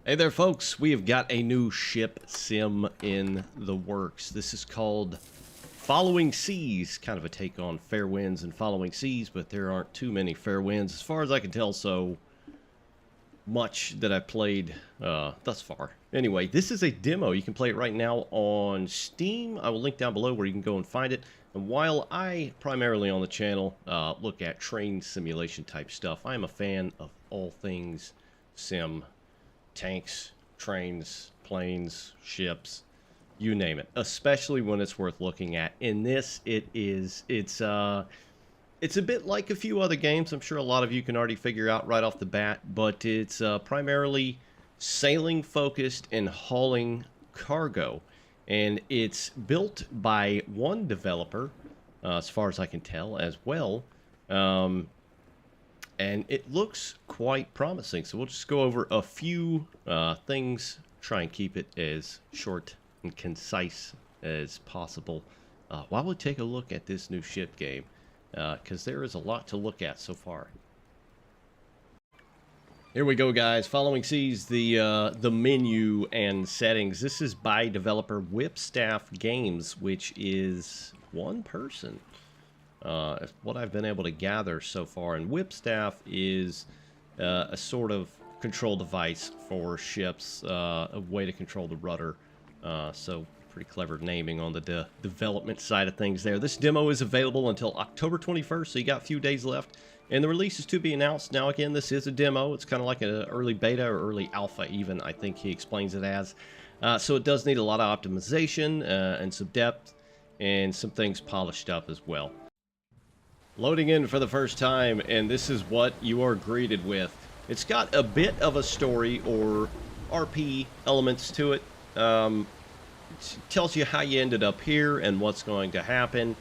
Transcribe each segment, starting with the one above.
Hey there, folks. We have got a new ship sim in the works. This is called Following Seas, kind of a take on Fair Winds and Following Seas, but there aren't too many fair winds as far as I can tell, so much that I've played thus far. Anyway, this is a demo. You can play it right now on Steam. I will link down below where you can go and find it. And while I primarily on the channel look at train simulation type stuff, I am a fan of all things sim. Tanks, trains, planes, ships, you name it, especially when it's worth looking at. In this, it's a bit like a few other games. I'm sure a lot of you can already figure out right off the bat, but it's primarily sailing focused and hauling cargo. And it's built by one developer, as far as I can tell, as well. And it looks quite promising. So we'll just go over a few things, try and keep it as short and concise as possible while we take a look at this new ship game, because there is a lot to look at so far. Here we go, guys. Following Seas, the menu and settings. This is by developer Whipstaff Games, which is one person. What I've been able to gather so far, and Whipstaff is a sort of control device for ships, a way to control the rudder. So pretty clever naming on the development side of things there. This demo is available until October 21st, so you got a few days left. And the release is to be announced. Now, again, this is a demo. It's kind of like an early beta or early alpha even, I think he explains it as. So it does need a lot of optimization and some depth and some things polished up as well. Loading in for the first time, and this is what you are greeted with. It's got a bit of a story or RP elements to it. It tells you how you ended up here and what's going to happen.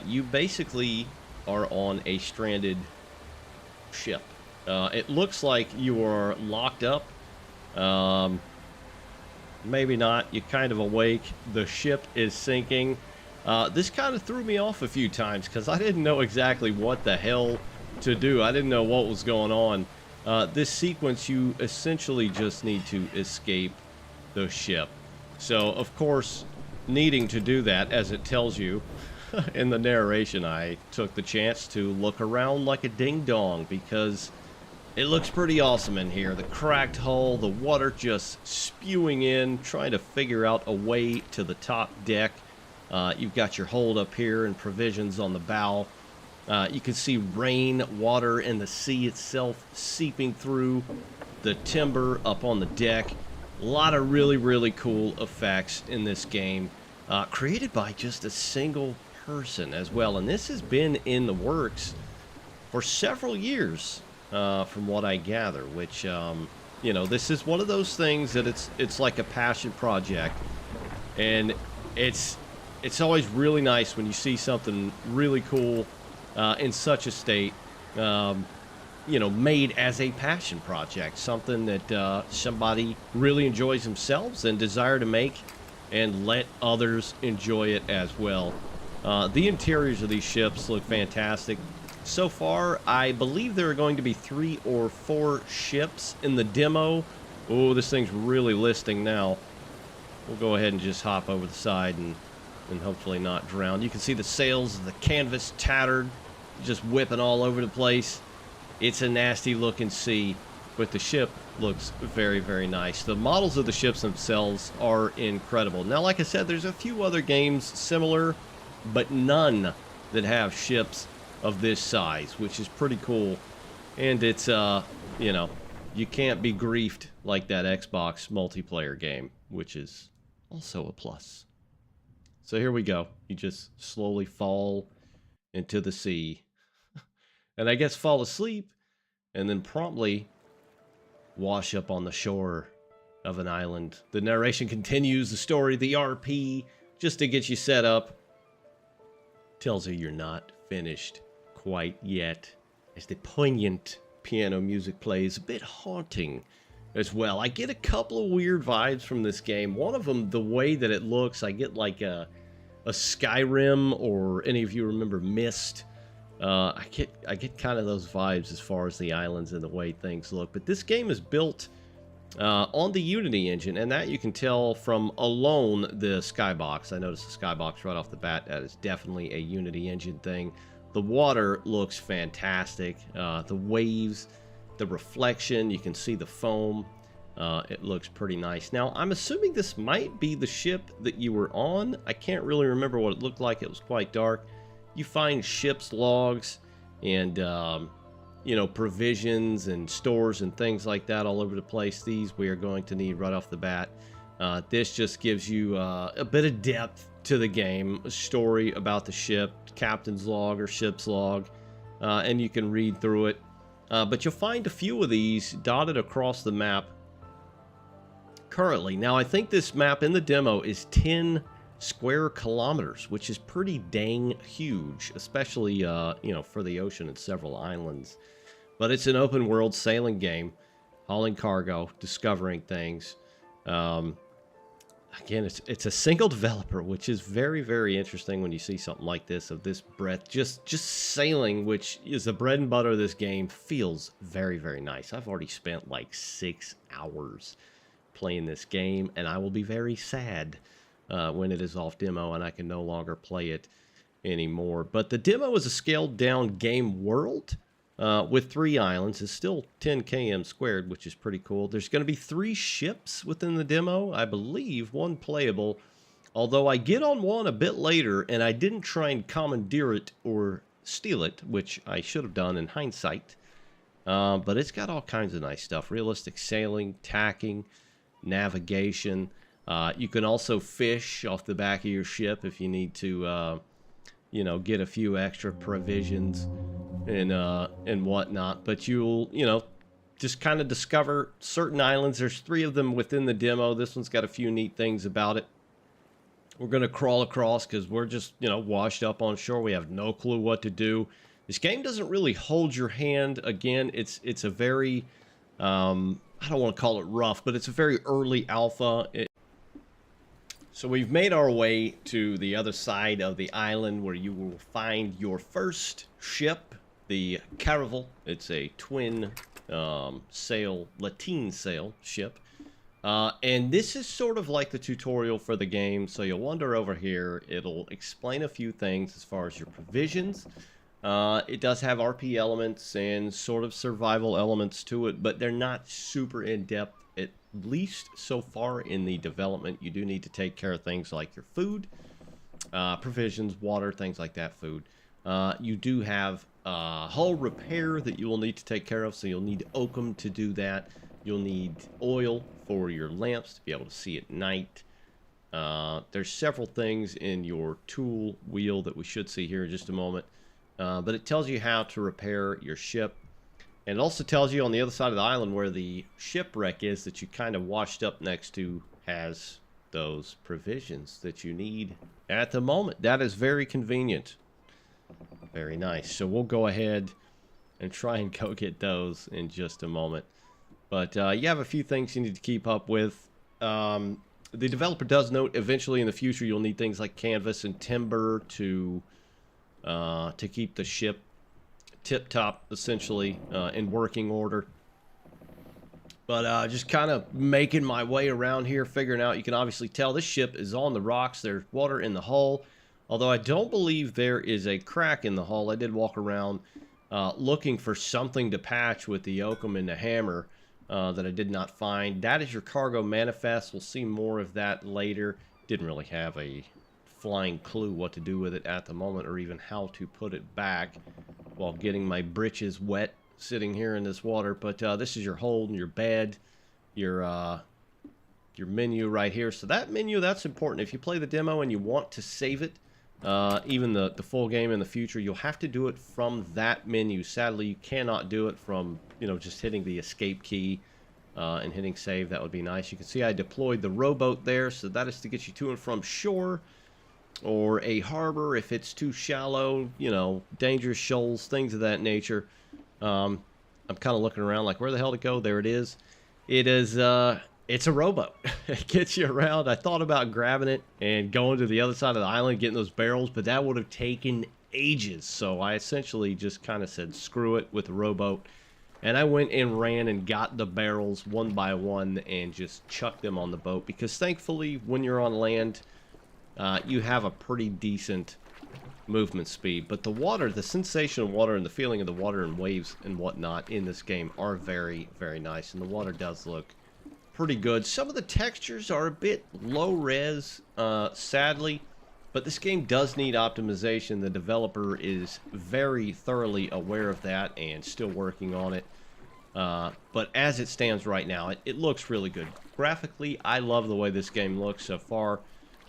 You basically are on a stranded ship. It looks like you are locked up. Maybe not. You're kind of awake. The ship is sinking. This kind of threw me off a few times because I didn't know exactly what the hell to do. I didn't know what was going on. This sequence, you essentially just need to escape the ship. So, of course, needing to do that, as it tells you in the narration, I took the chance to look around like a ding-dong because it looks pretty awesome in here. The cracked hull, the water just spewing in, trying to figure out a way to the top deck. You've got your hold up here and provisions on the bow. You can see rain, water, and the sea itself seeping through the timber up on the deck. A lot of really, really cool effects in this game, created by just a single person as well. And this has been in the works for several years, from what I gather, which, you know, this is one of those things that it's like a passion project. And it's always really nice when you see something really cool in such a state, you know, made as a passion project, something that somebody really enjoys themselves and desire to make and let others enjoy it as well. The interiors of these ships look fantastic. So far, I believe there are going to be 3 or 4 ships in the demo. Oh, this thing's really listing now. We'll go ahead and just hop over the side and hopefully not drown. You can see the sails of the canvas tattered, just whipping all over the place. It's a nasty looking sea, but the ship looks very, very nice. The models of the ships themselves are incredible. Now, like I said, there's a few other games similar, but none that have ships of this size, which is pretty cool. And it's, you know, you can't be griefed like that Xbox multiplayer game, which is also a plus. So here we go. You just slowly fall into the sea. And I guess fall asleep and then promptly wash up on the shore of an island. The narration continues the story, the RP, just to get you set up. Tells you you're not finished quite yet, as the poignant piano music plays, a bit haunting as well. I get a couple of weird vibes from this game. One of them, the way that it looks, I get like a Skyrim, or any of you remember Myst. I get kind of those vibes as far as the islands and the way things look. But this game is built on the Unity engine, and that you can tell from alone the skybox. I noticed the skybox right off the bat. That is definitely a Unity engine thing. The water looks fantastic. The waves, the reflection, you can see the foam. It looks pretty nice. Now, I'm assuming this might be the ship that you were on. I can't really remember what it looked like. It was quite dark. You find ship's logs and you know, provisions and stores and things like that all over the place. These we are going to need right off the bat. This just gives you a bit of depth to the game, a story about the ship, captain's log or ship's log, and you can read through it. But you'll find a few of these dotted across the map currently. Now, I think this map in the demo is 10 square kilometers, which is pretty dang huge, especially you know, for the ocean and several islands. But it's an open world sailing game, hauling cargo, discovering things. Again, it's a single developer, which is very, very interesting when you see something like this, of this breadth. Just sailing, which is the bread and butter of this game, feels very, very nice. I've already spent like 6 hours playing this game, and I will be very sad when it is off demo and I can no longer play it anymore. But the demo is a scaled down game world with 3 islands. It's still 10 km squared, which is pretty cool. There's going to be 3 ships within the demo, I believe, 1 playable, although I get on one a bit later and I didn't try and commandeer it or steal it, which I should have done in hindsight. But it's got all kinds of nice stuff: realistic sailing, tacking, navigation. You can also fish off the back of your ship if you need to, you know, get a few extra provisions and whatnot. But you'll, you know, just kind of discover certain islands. There's 3 of them within the demo. This one's got a few neat things about it. We're going to crawl across because we're just, you know, washed up on shore. We have no clue what to do. This game doesn't really hold your hand. Again, it's a very, I don't want to call it rough, but it's a very early alpha. So we've made our way to the other side of the island, where you will find your first ship, the Caravel. It's a twin sail, lateen sail ship. And this is sort of like the tutorial for the game. So you'll wander over here. It'll explain a few things as far as your provisions. It does have RP elements and sort of survival elements to it, but they're not super in-depth, at least so far in the development. You do need to take care of things like your food, provisions, water, things like that, food. You do have hull repair that you will need to take care of, so you'll need oakum to do that. You'll need oil for your lamps to be able to see at night. There's several things in your tool wheel that we should see here in just a moment. But it tells you how to repair your ship. And it also tells you on the other side of the island where the shipwreck is that you kind of washed up next to has those provisions that you need at the moment. That is very convenient. Very nice. So we'll go ahead and try and go get those in just a moment. But you have a few things you need to keep up with. The developer does note eventually in the future you'll need things like canvas and timber to keep the ship tip-top, essentially, in working order. But just kind of making my way around here, figuring out, you can obviously tell this ship is on the rocks. There's water in the hull, although I don't believe there is a crack in the hull. I did walk around looking for something to patch with the oakum and the hammer that I did not find. That is your cargo manifest. We'll see more of that later. Didn't really have a flying clue what to do with it at the moment, or even how to put it back while getting my britches wet sitting here in this water. But this is your hold and your bed, your menu right here. So that menu, that's important. If you play the demo and you want to save it, even the full game in the future, you'll have to do it from that menu. Sadly, you cannot do it from, you know, just hitting the escape key and hitting save. That would be nice. You can see I deployed the rowboat there, so that is to get you to and from shore or a harbor if it's too shallow, you know, dangerous shoals, things of that nature. I'm kind of looking around like, where the hell to go? There it is. It is, it's a rowboat. It gets you around. I thought about grabbing it and going to the other side of the island, getting those barrels, but that would have taken ages. So I essentially just kind of said, screw it with the rowboat And I went and ran and got the barrels one by one and just chucked them on the boat, because thankfully when you're on land, you have a pretty decent movement speed. But the water, the sensation of water and the feeling of the water and waves and whatnot in this game are very, very nice. And the water does look pretty good. Some of the textures are a bit low res, sadly. But this game does need optimization. The developer is very thoroughly aware of that and still working on it. But as it stands right now, it looks really good. Graphically, I love the way this game looks so far.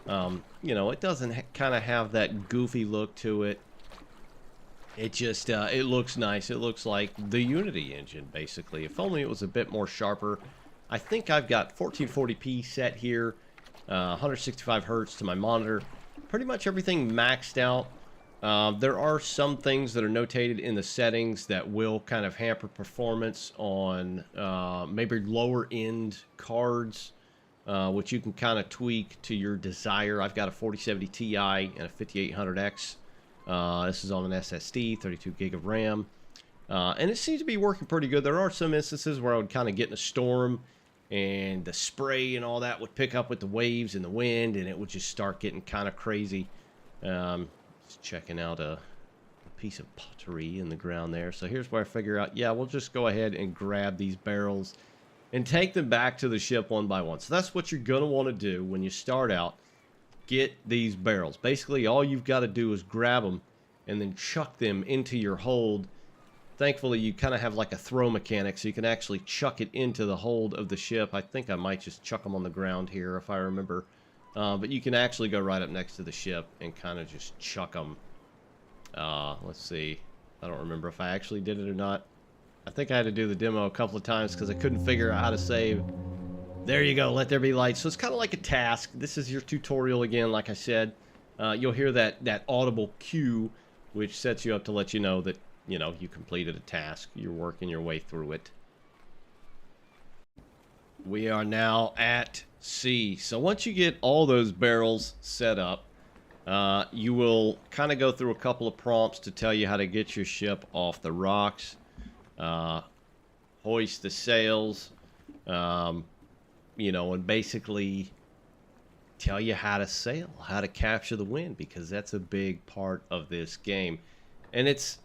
You know, it doesn't kind of have that goofy look to it. It just, it looks nice. It looks like the Unity engine, basically. If only it was a bit more sharper. I think I've got 1440p set here, 165 hertz to my monitor. Pretty much everything maxed out. There are some things that are notated in the settings that will kind of hamper performance on maybe lower end cards, which you can kind of tweak to your desire. I've got a 4070 Ti and a 5800X. This is on an SSD, 32 gig of RAM. And it seems to be working pretty good. There are some instances where I would kind of get in a storm and the spray and all that would pick up with the waves and the wind, and it would just start getting kind of crazy. Just checking out a piece of pottery in the ground there. So here's where I figure out, yeah, we'll just go ahead and grab these barrels and take them back to the ship one by one. So that's what you're going to want to do when you start out. Get these barrels. Basically, all you've got to do is grab them and then chuck them into your hold. Thankfully, you kind of have like a throw mechanic, so you can actually chuck it into the hold of the ship. I think I might just chuck them on the ground here if I remember. But you can actually go right up next to the ship and kind of just chuck them. Let's see. I don't remember if I actually did it or not. I think I had to do the demo a couple of times because I couldn't figure out how to save. There you go. Let there be light. So it's kind of like a task. This is your tutorial again, like I said. You'll hear that audible cue, which sets you up to let you know that, you know, you completed a task. You're working your way through it. We are now at sea. So once you get all those barrels set up, you will kind of go through a couple of prompts to tell you how to get your ship off the rocks, hoist the sails, you know, and basically tell you how to sail, how to capture the wind, because that's a big part of this game. And it's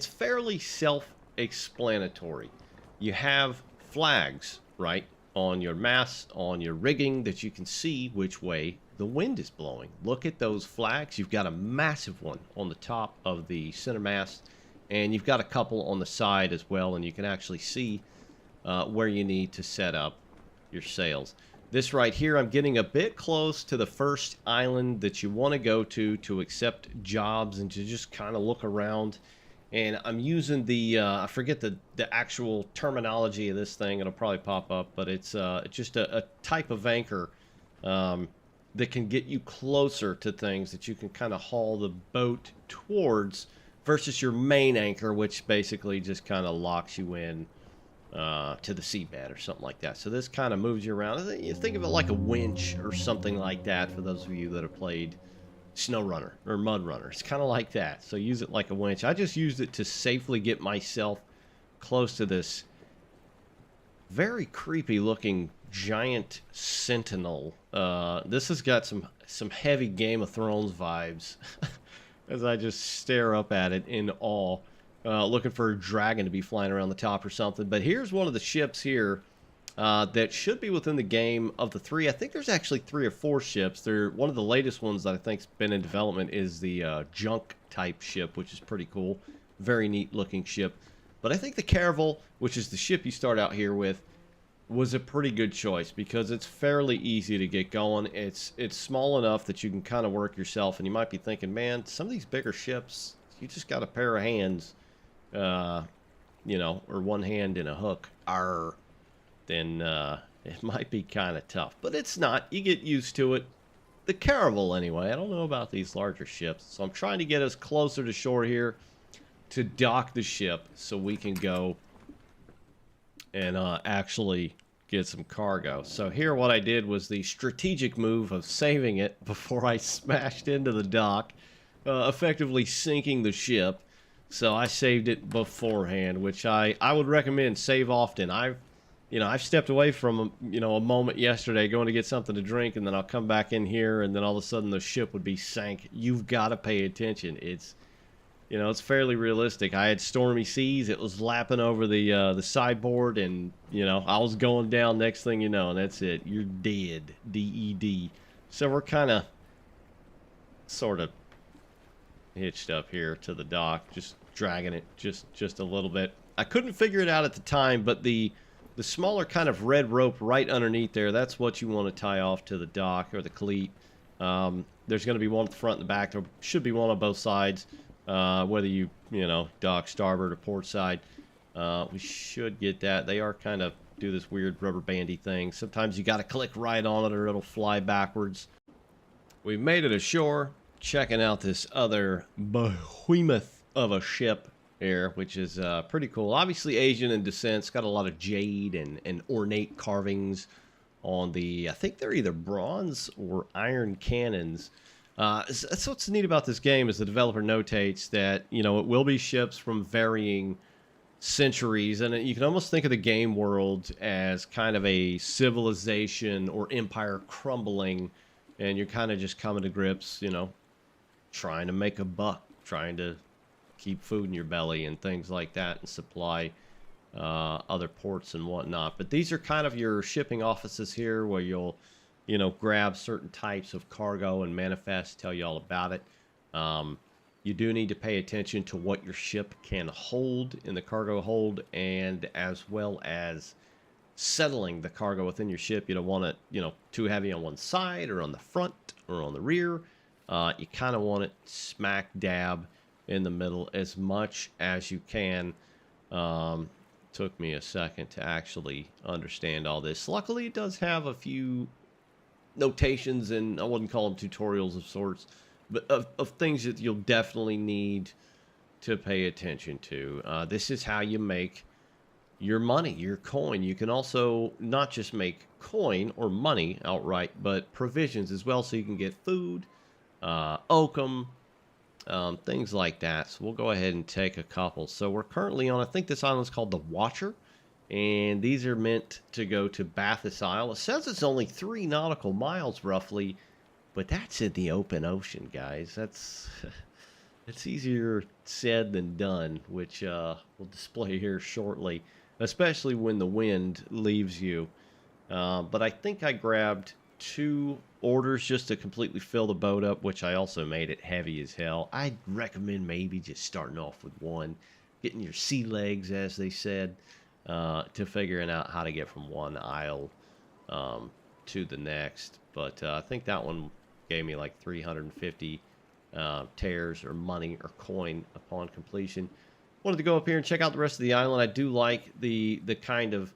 fairly self-explanatory. You have flags, right, on your mast, on your rigging, that you can see which way the wind is blowing. Look at those flags. You've got a massive one on the top of the center mast, and you've got a couple on the side as well, and you can actually see where you need to set up your sails. This right here, I'm getting a bit close to the first island that you want to go to accept jobs and to just kind of look around. And I'm using the, I forget the actual terminology of this thing. It'll probably pop up, but it's just a type of anchor that can get you closer to things that you can kind of haul the boat towards, versus your main anchor, which basically just kind of locks you in to the seabed or something like that. So this kind of moves you around. You think of it like a winch or something like that, for those of you that have played Snow Runner or Mud Runner. It's kind of like that. So use it like a winch. I just used it to safely get myself close to this very creepy looking giant sentinel. This has got some heavy Game of Thrones vibes as I just stare up at it in awe, looking for a dragon to be flying around the top or something. But here's one of the ships here that should be within the game. Of the three, I think there's actually 3 or 4 ships. They're one of the latest ones that I think's been in development is the junk type ship, which is pretty cool. Very neat looking ship. But I think the Caravel, which is the ship you start out here with, was a pretty good choice because it's fairly easy to get going. It's small enough that you can kind of work yourself, and you might be thinking, man, some of these bigger ships, you just got a pair of hands, you know, or one hand in a hook. Arr. Then it might be kind of tough. But it's not. You get used to it. The Caravel, anyway. I don't know about these larger ships. So I'm trying to get us closer to shore here to dock the ship so we can go and actually get some cargo. So here what I did was the strategic move of saving it before I smashed into the dock, effectively sinking the ship. So I saved it beforehand, which I would recommend. Save often. I've stepped away from a moment yesterday going to get something to drink, and then I'll come back in here, and then all of a sudden the ship would be sank. You've got to pay attention. It's fairly realistic. I had stormy seas. It was lapping over the sideboard, and I was going down. Next thing you know, and that's it. You're dead. DED. So we're kind of, sort of hitched up here to the dock, just dragging it just a little bit. I couldn't figure it out at the time, but the smaller kind of red rope right underneath there, that's what you want to tie off to the dock or the cleat. There's going to be one at the front and the back. There should be one on both sides. Whether you dock starboard or port side, we should get that. They are kind of do this weird rubber bandy thing. Sometimes you got to click right on it or it'll fly backwards. We've made it ashore, checking out this other behemoth of a ship here, which is pretty cool. Obviously Asian in descent. It's got a lot of jade and ornate carvings on the, I think they're either bronze or iron cannons. That's what's neat about this game is the developer notates that, it will be ships from varying centuries, and you can almost think of the game world as kind of a civilization or empire crumbling, and you're kind of just coming to grips, trying to make a buck, trying to keep food in your belly and things like that, and supply other ports and whatnot. But these are kind of your shipping offices here where you'll grab certain types of cargo and manifest, tell you all about it. You do need to pay attention to what your ship can hold in the cargo hold, and as well as settling the cargo within your ship. You don't want it, too heavy on one side or on the front or on the rear. You kind of want it smack dab in the middle as much as you can. Took me a second to actually understand all this. Luckily, it does have a few notations, and I wouldn't call them tutorials of sorts, but of things that you'll definitely need to pay attention to. This is how you make your money, your coin. You can also not just make coin or money outright, but provisions as well, so you can get food, oakum, things like that. So we'll go ahead and take a couple. So we're currently on, I think this island is called the Watcher, and these are meant to go to Bathurst Isle. It says it's only 3 nautical miles roughly, but that's in the open ocean, guys. It's easier said than done, which we'll display here shortly, especially when the wind leaves you. But I think I grabbed 2 orders just to completely fill the boat up, which I also made it heavy as hell. I'd recommend maybe just starting off with 1, getting your sea legs, as they said, to figuring out how to get from one isle to the next. But I think that one gave me like 350 tears or money or coin upon completion. Wanted to go up here and check out the rest of the island. I do like the kind of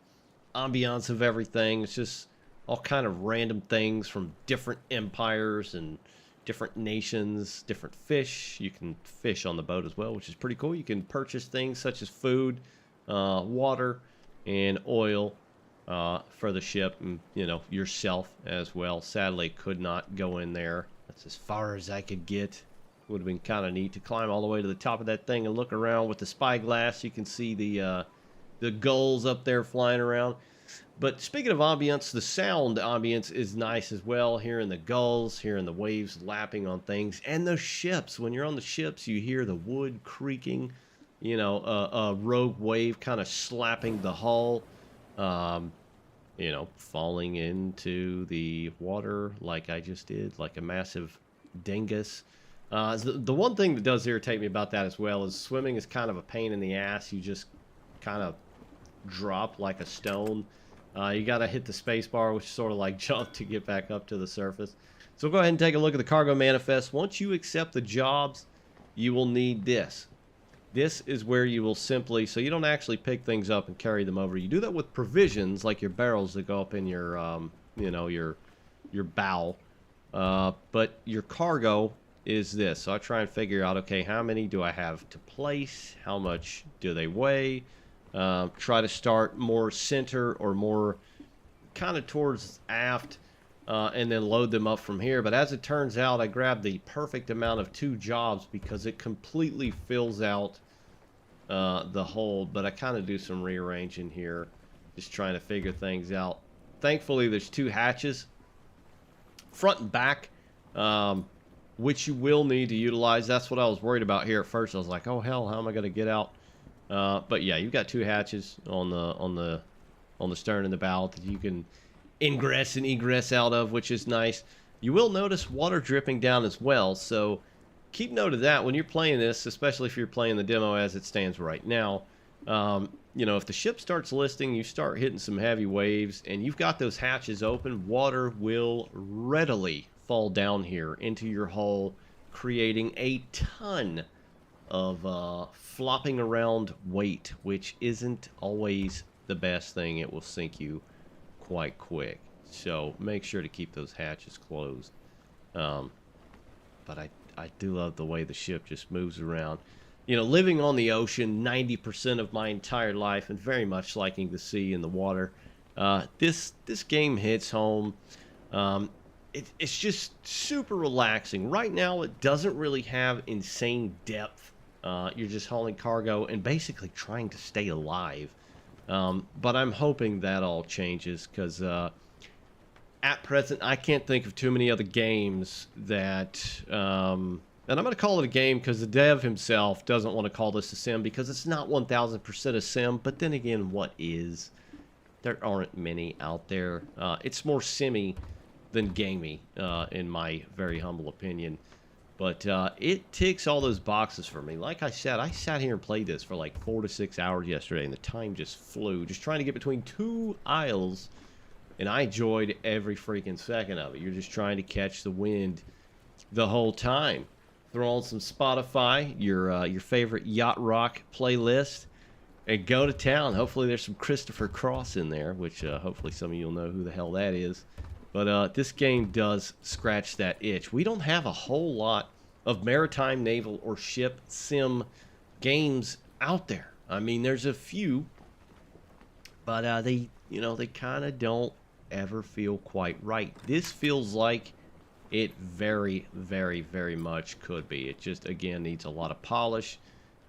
ambiance of everything. It's just all kind of random things from different empires and different nations, different fish. You can fish on the boat as well, which is pretty cool. You can purchase things such as food, water, and oil for the ship, and yourself as well. Sadly, could not go in there. That's as far as I could get. Would have been kind of neat to climb all the way to the top of that thing and look around with the spyglass. You can see the gulls up there flying around. But speaking of ambience, the sound ambience is nice as well. Hearing the gulls, hearing the waves lapping on things, and the ships. When you're on the ships, you hear the wood creaking, a rogue wave kind of slapping the hull, falling into the water like I just did, like a massive dingus. The one thing that does irritate me about that as well is swimming is kind of a pain in the ass. You just kind of drop like a stone. You got to hit the space bar, which is sort of like jump to get back up to the surface. So we'll go ahead and take a look at the cargo manifest. Once you accept the jobs, you will need this. This is where you will simply, so you don't actually pick things up and carry them over. You do that with provisions, like your barrels that go up in your, your bow. But your cargo is this. So I try and figure out, okay, how many do I have to place? How much do they weigh? Try to start more center or more kind of towards aft, and then load them up from here. But as it turns out, I grabbed the perfect amount of 2 jobs because it completely fills out the hold, but I kind of do some rearranging here, just trying to figure things out. Thankfully, there's 2 hatches, front and back, which you will need to utilize. That's what I was worried about here at first. I was like, oh hell, how am I going to get out? But yeah, you've got 2 hatches on the stern and the bow that you can ingress and egress out of, which is nice. You will notice water dripping down as well, so keep note of that when you're playing this, especially if you're playing the demo as it stands right now. You know, if the ship starts listing, you start hitting some heavy waves, and you've got those hatches open, water will readily fall down here into your hull, creating a ton of flopping around weight, which isn't always the best thing. It will sink you quite quick. So make sure to keep those hatches closed. But I do love the way the ship just moves around. You know, living on the ocean 90% of my entire life and very much liking the sea and the water, this game hits home. It's just super relaxing. Right now, it doesn't really have insane depth. You're just hauling cargo and basically trying to stay alive. But I'm hoping that all changes because at present, I can't think of too many other games that... and I'm going to call it a game because the dev himself doesn't want to call this a sim because it's not 1000% a sim. But then again, what is? There aren't many out there. It's more simmy than gamey, in my very humble opinion. But it ticks all those boxes for me. Like I said, I sat here and played this for like 4 to 6 hours yesterday, and the time just flew. Just trying to get between 2 isles, and I enjoyed every freaking second of it. You're just trying to catch the wind the whole time. Throw on some Spotify, your favorite yacht rock playlist, and go to town. Hopefully there's some Christopher Cross in there, which hopefully some of you will know who the hell that is. But this game does scratch that itch. We don't have a whole lot of maritime, naval, or ship sim games out there. I mean, there's a few, but they kind of don't ever feel quite right. This feels like it very, very, very much could be. It just, again, needs a lot of polish,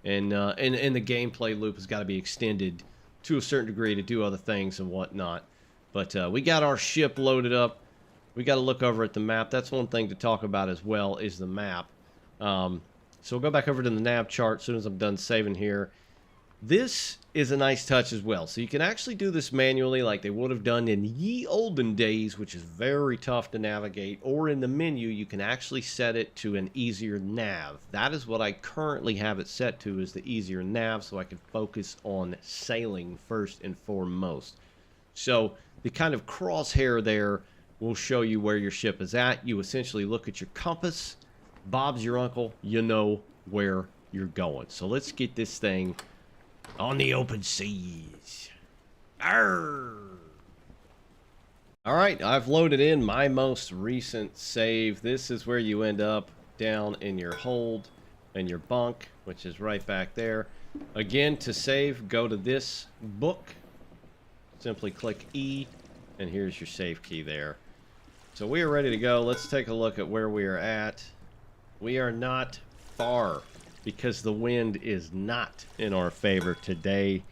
and the gameplay loop has got to be extended to a certain degree to do other things and whatnot. But we got our ship loaded up. We got to look over at the map. That's one thing to talk about as well, is the map. So we'll go back over to the nav chart as soon as I'm done saving here. This is a nice touch as well. So you can actually do this manually like they would have done in ye olden days, which is very tough to navigate. Or in the menu, you can actually set it to an easier nav. That is what I currently have it set to, is the easier nav, so I can focus on sailing first and foremost. So the kind of crosshair there will show you where your ship is at. You essentially look at your compass. Bob's your uncle. You know where you're going. So let's get this thing on the open seas. Arr! All right, I've loaded in my most recent save. This is where you end up, down in your hold and your bunk, which is right back there. Again, to save, go to this book. Simply click E, and here's your save key there. So we are ready to go. Let's take a look at where we are at. We are not far because the wind is not in our favor today.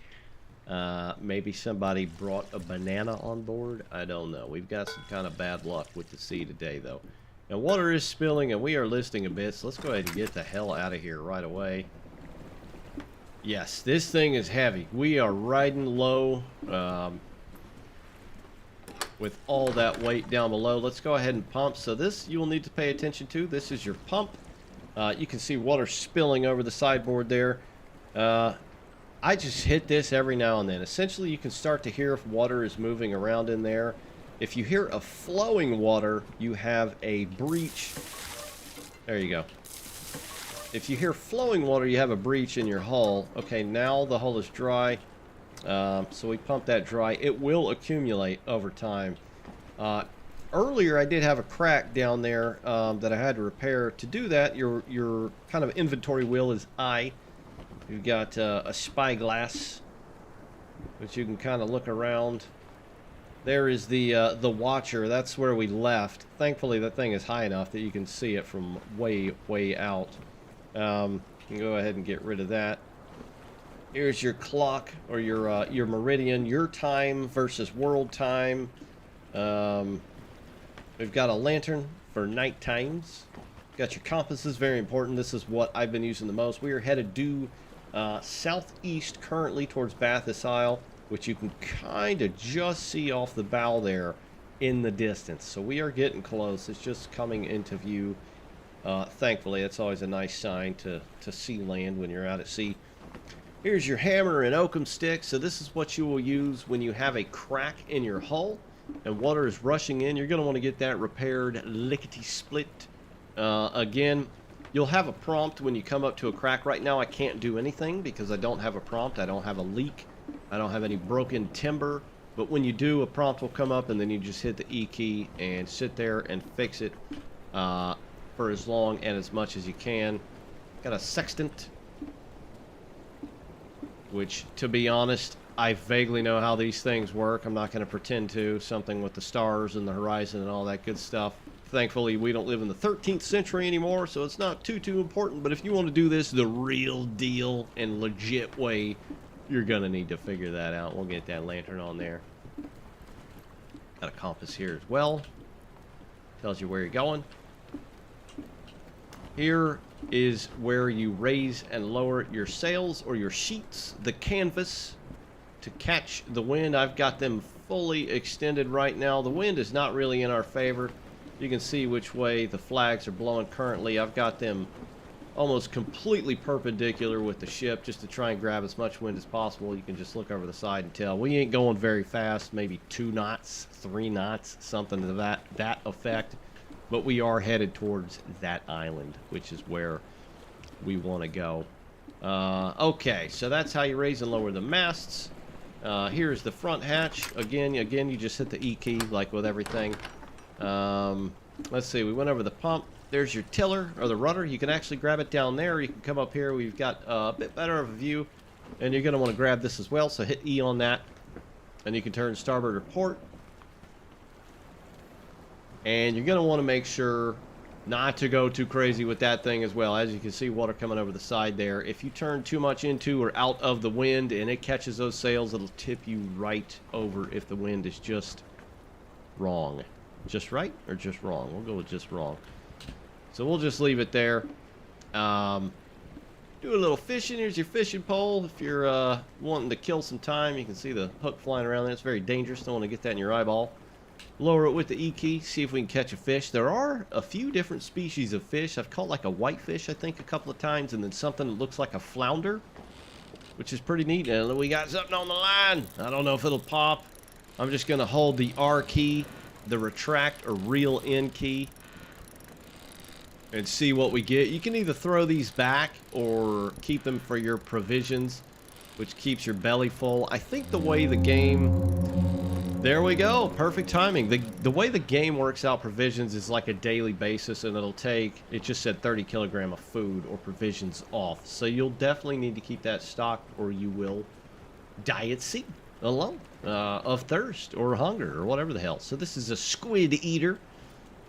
Maybe somebody brought a banana on board. I don't know. We've got some kind of bad luck with the sea today, though. Now, water is spilling, and we are listing a bit, so let's go ahead and get the hell out of here right away. Yes, this thing is heavy. We are riding low with all that weight down below. Let's go ahead and pump. So this you will need to pay attention to. This is your pump. You can see water spilling over the sideboard there. I just hit this every now and then. Essentially, you can start to hear if water is moving around in there. If you hear a flowing water, you have a breach. There you go. If you hear flowing water, you have a breach in your hull. Okay, now the hull is dry. So we pump that dry. It will accumulate over time. Earlier, I did have a crack down there that I had to repair. To do that, your kind of inventory wheel is I. You've got a spyglass, which you can kind of look around. There is the watcher. That's where we left. Thankfully, that thing is high enough that you can see it from way, way out. You can go ahead and get rid of that. Here's your clock, or your meridian, your time versus world time. We've got a lantern for night times. Got your compasses, very important. This is what I've been using the most. We are headed due southeast currently towards Bathurst Isle, which you can kind of just see off the bow there in the distance. So we are getting close. It's just coming into view. Thankfully, it's always a nice sign to see land when you're out at sea. Here's your hammer and oakum stick. So this is what you will use when you have a crack in your hull and water is rushing in. You're going to want to get that repaired lickety-split. Again, you'll have a prompt when you come up to a crack. Right now I can't do anything because I don't have a prompt. I don't have a leak. I don't have any broken timber. But when you do, a prompt will come up and then you just hit the E key and sit there and fix it for as long and as much as you can. Got a sextant, which, to be honest, I vaguely know how these things work. I'm not going to pretend to. Something with the stars and the horizon and all that good stuff. Thankfully, we don't live in the 13th century anymore, so it's not too important. But if you want to do this the real deal and legit way, you're going to need to figure that out. We'll get that lantern on there. Got a compass here as well. Tells you where you're going. Here is where you raise and lower your sails or your sheets, the canvas, to catch the wind. I've got them fully extended right now. The wind is not really in our favor. You can see which way the flags are blowing currently. I've got them almost completely perpendicular with the ship just to try and grab as much wind as possible. You can just look over the side and tell. We ain't going very fast, maybe 2 knots, 3 knots, something to that effect. But we are headed towards that island, which is where we want to go. Okay, so that's how you raise and lower the masts. Here's the front hatch. Again, you just hit the E key, like with everything. Let's see, we went over the pump. There's your tiller, or the rudder. You can actually grab it down there. You can come up here. We've got a bit better of a view. And you're going to want to grab this as well, so hit E on that. And you can turn starboard or port. And you're going to want to make sure not to go too crazy with that thing as well. As you can see, water coming over the side there. If you turn too much into or out of the wind and it catches those sails, it'll tip you right over if the wind is just wrong. Just right or just wrong? We'll go with just wrong. So we'll just leave it there. Do a little fishing. Here's your fishing pole. If you're wanting to kill some time, you can see the hook flying around there. It's very dangerous. Don't want to get that in your eyeball. Lower it with the E key. See if we can catch a fish. There are a few different species of fish. I've caught like a whitefish, I think, a couple of times, and then something that looks like a flounder, which is pretty neat. And we got something on the line. I don't know if it'll pop. I'm just going to hold the R key, the retract or reel in key, and see what we get. You can either throw these back or keep them for your provisions, which keeps your belly full. I think the way the game... There we go. Perfect timing. The way the game works out provisions is like a daily basis, and it'll take, it just said 30 kilogram of food or provisions off. So you'll definitely need to keep that stocked or you will die at sea alone of thirst or hunger or whatever the hell. So this is a squid eater.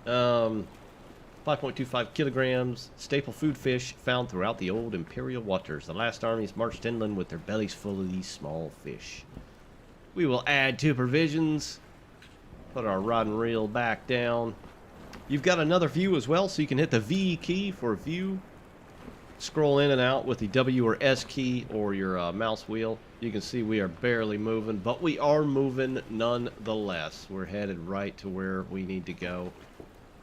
5.25 kilograms, staple food fish found throughout the old imperial waters. The last armies marched inland with their bellies full of these small fish. We will add to provisions. Put our rod and reel back down. You've got another view as well, so you can hit the V key for view. Scroll in and out with the W or S key or your mouse wheel. You can see we are barely moving, but we are moving nonetheless. We're headed right to where we need to go.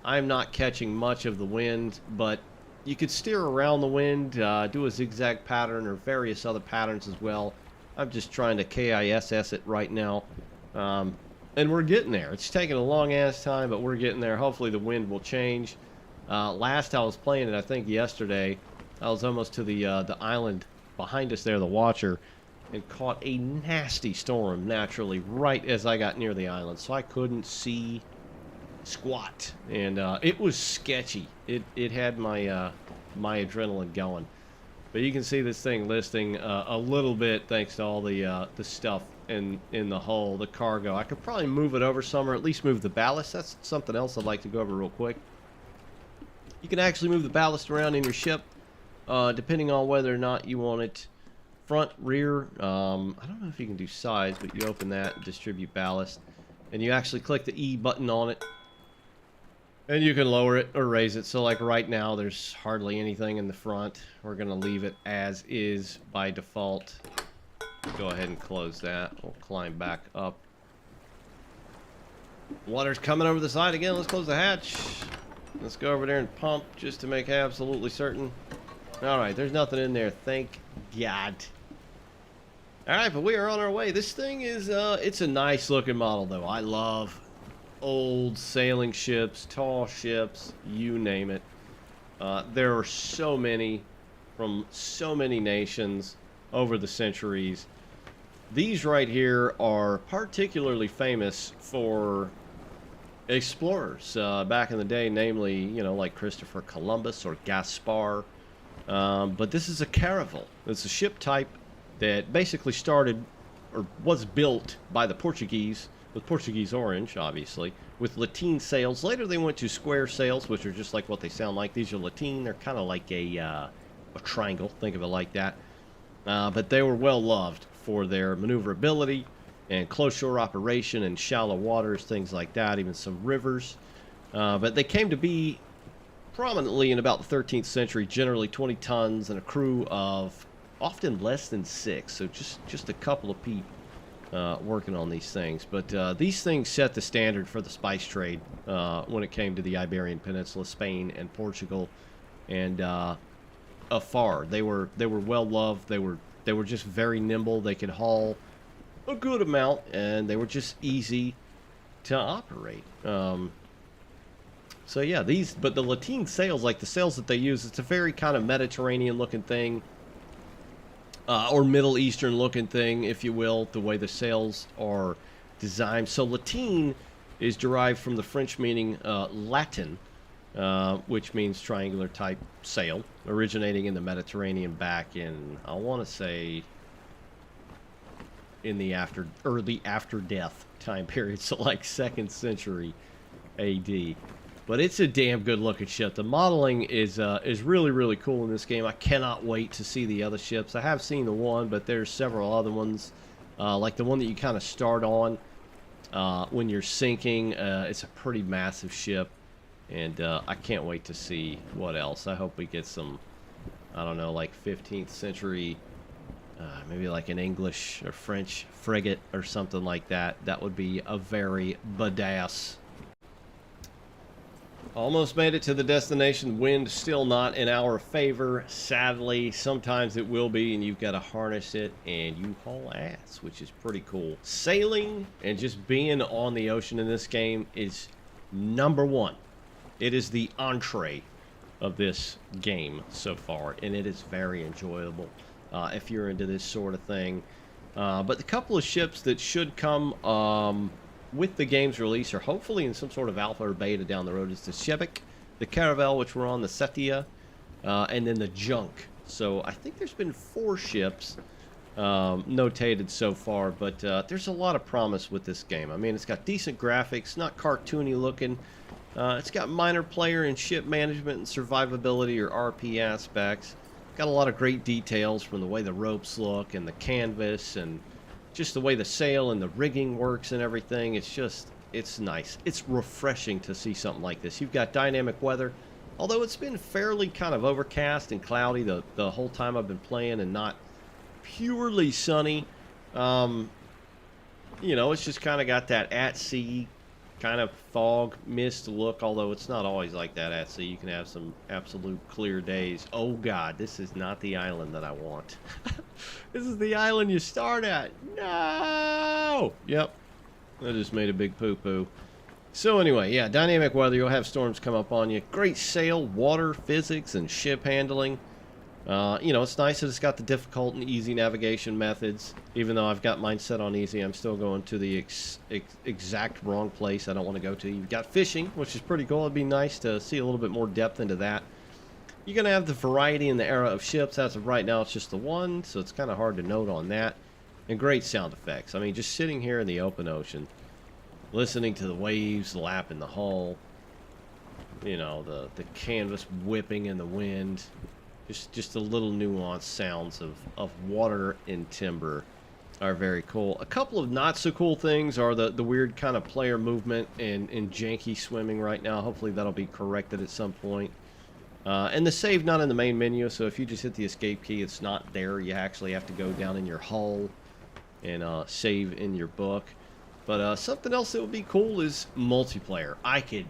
I'm not catching much of the wind, but you could steer around the wind, do a zigzag pattern or various other patterns as well. I'm just trying to KISS it right now. And we're getting there. It's taking a long ass time, but we're getting there. Hopefully the wind will change. Last I was playing it, I think yesterday, I was almost to the island behind us there, the Watcher, and caught a nasty storm naturally right as I got near the island. So I couldn't see squat. And it was sketchy. It had my my adrenaline going. But you can see this thing listing a little bit thanks to all the stuff in the hull, the cargo. I could probably move it over some, or at least move the ballast. That's something else I'd like to go over real quick. You can actually move the ballast around in your ship, depending on whether or not you want it front, rear. I don't know if you can do size, but you open that, distribute ballast, and you actually click the E button on it, and you can lower it or raise it. So like right now, there's hardly anything in the front. We're gonna leave it as is by default. Go ahead and close that. We'll climb back up. Water's coming over the side again. Let's close the hatch. Let's go over there and pump just to make absolutely certain. Alright, there's nothing in there. Thank God. Alright, but we are on our way. This thing is, it's a nice looking model though. I love old sailing ships, tall ships, you name it. There are so many from so many nations over the centuries. These right here are particularly famous for explorers back in the day, namely, you know, like Christopher Columbus or Gaspar. But this is a caravel. It's a ship type that basically started or was built by the Portuguese with Portuguese orange, obviously, with lateen sails. Later they went to square sails, which are just like what they sound like. These are lateen. They're kind of like a triangle. Think of it like that. But they were well loved for their maneuverability and close shore operation and shallow waters, things like that, even some rivers. But they came to be prominently in about the 13th century, generally 20 tons and a crew of often less than 6, so just a couple of people working on these things. But these things set the standard for the spice trade when it came to the Iberian Peninsula, Spain and Portugal, and afar. They were well loved. They were just very nimble. They could haul a good amount, and they were just easy to operate. So yeah, but the lateen sails, like the sails that they use, it's a very kind of Mediterranean looking thing, or Middle Eastern looking thing, if you will, the way the sails are designed. So lateen is derived from the French meaning Latin, which means triangular type sail, originating in the Mediterranean back in, I want to say, in the early after death time period, so like 2nd century AD. But it's a damn good looking ship. The modeling is really, really cool in this game. I cannot wait to see the other ships. I have seen the one, but there's several other ones, like the one that you kind of start on when you're sinking. It's a pretty massive ship, and I can't wait to see what else. I hope we get some, I don't know, like 15th century, maybe like an English or French frigate or something like that. That would be a very badass. Almost made it to the destination. Wind still not in our favor, sadly. Sometimes it will be, and you've got to harness it, and you haul ass, which is pretty cool. Sailing and just being on the ocean in this game is number one. It is the entree of this game so far, and it is very enjoyable if you're into this sort of thing. But the couple of ships that should come with the game's release, or hopefully in some sort of alpha or beta down the road, is the Shebek, the Caravel, which we're on, the Setia, and then the Junk. So I think there's been 4 ships notated so far, but there's a lot of promise with this game. I mean, it's got decent graphics, not cartoony looking. It's got minor player and ship management and survivability, or RP aspects. Got a lot of great details from the way the ropes look and the canvas and just the way the sail and the rigging works and everything. It's nice. It's refreshing to see something like this. You've got dynamic weather, although it's been fairly kind of overcast and cloudy the whole time I've been playing, and not purely sunny. You know, it's just kind of got that at sea kind of fog mist look, although it's not always like that at sea. You can have some absolute clear days. Oh god, this is not the island that I want. This is the island you start at. No! Yep. I just made a big poo-poo. So anyway, yeah, dynamic weather. You'll have storms come up on you. Great sail, water, physics, and ship handling. You know, it's nice that it's got the difficult and easy navigation methods. Even though I've got mine set on easy, I'm still going to the exact wrong place I don't want to go to. You've got fishing, which is pretty cool. It'd be nice to see a little bit more depth into that. You're going to have the variety in the era of ships. As of right now, it's just the one, so it's kind of hard to note on that. And great sound effects. I mean, just sitting here in the open ocean, listening to the waves lapping the hull, you know, the canvas whipping in the wind. Just the little nuanced sounds of water and timber are very cool. A couple of not so cool things are the weird kind of player movement and janky swimming right now. Hopefully that'll be corrected at some point. And the save not in the main menu, so if you just hit the escape key, it's not there. You actually have to go down in your hull and save in your book. But something else that would be cool is multiplayer. I could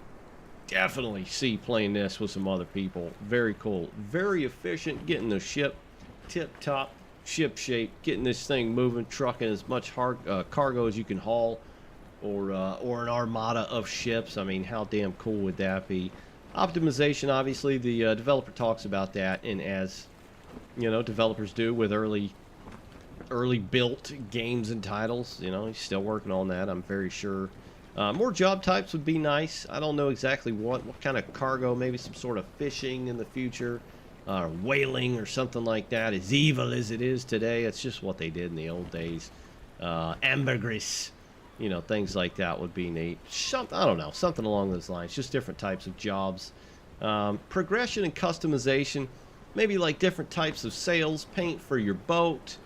definitely see playing this with some other people. Very cool. Very efficient, getting the ship tip-top, ship shape, getting this thing moving, trucking as much cargo as you can haul, or an armada of ships. I mean, how damn cool would that be? Optimization, obviously, the developer talks about that, and as you know, developers do with early built games and titles, you know, he's still working on that, I'm very sure. More job types would be nice. I don't know exactly what kind of cargo, maybe some sort of fishing in the future, whaling or something like that. As evil as it is today, it's just what they did in the old days. Ambergris, you know, things like that would be neat. I don't know, something along those lines. Just different types of jobs. Progression and customization. Maybe like different types of sails, paint for your boat.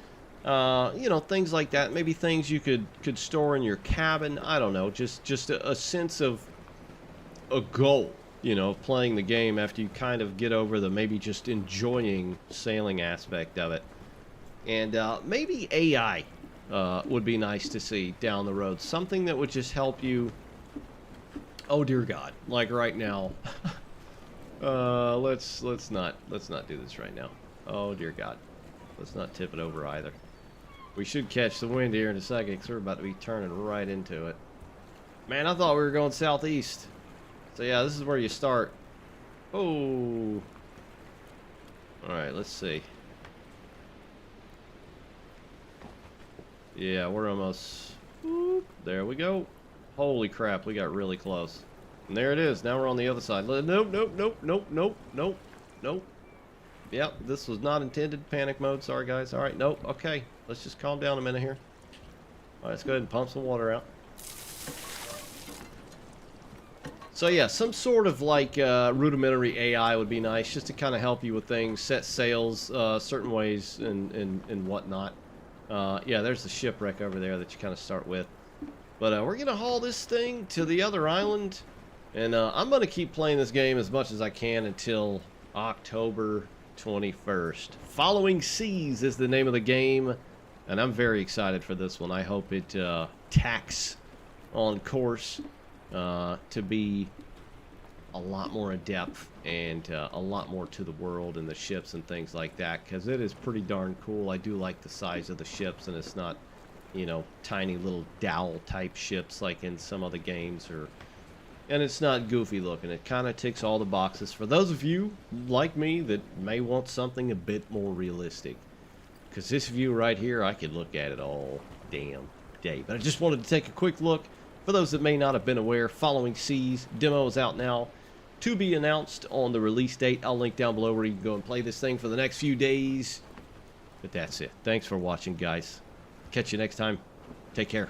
You know, things like that. Maybe things you could store in your cabin. I don't know. Just a sense of a goal, you know, playing the game after you kind of get over the maybe just enjoying sailing aspect of it. And maybe AI. Would be nice to see down the road. Something that would just help you. Oh dear God! Like right now. Let's not do this right now. Oh dear God! Let's not tip it over either. We should catch the wind here in a second because we're about to be turning right into it. Man, I thought we were going southeast. So yeah, this is where you start. Oh. All right, let's see. Yeah, we're almost... Whoop, there we go. Holy crap, we got really close. And there it is. Now we're on the other side. Nope, nope, nope, nope, nope, nope, nope. Yep, this was not intended. Panic mode. Sorry, guys. All right, nope. Okay, let's just calm down a minute here. All right, let's go ahead and pump some water out. So yeah, some sort of like rudimentary AI would be nice, just to kind of help you with things, set sails certain ways and whatnot. Yeah, there's the shipwreck over there that you kind of start with. But we're going to haul this thing to the other island. And I'm going to keep playing this game as much as I can until October 21st. Following Seas is the name of the game. And I'm very excited for this one. I hope it tacks on course to be a lot more in depth and a lot more to the world and the ships and things like that, because it is pretty darn cool. I do like the size of the ships, and it's not, you know, tiny little dowel type ships like in some other games, and it's not goofy looking. It kind of ticks all the boxes for those of you like me that may want something a bit more realistic, because this view right here, I could look at it all damn day. But I just wanted to take a quick look. For those that may not have been aware, Following Seas demo is out now, to be announced on the release date. I'll link down below where you can go and play this thing for the next few days. But that's it. Thanks for watching, guys. Catch you next time. Take care.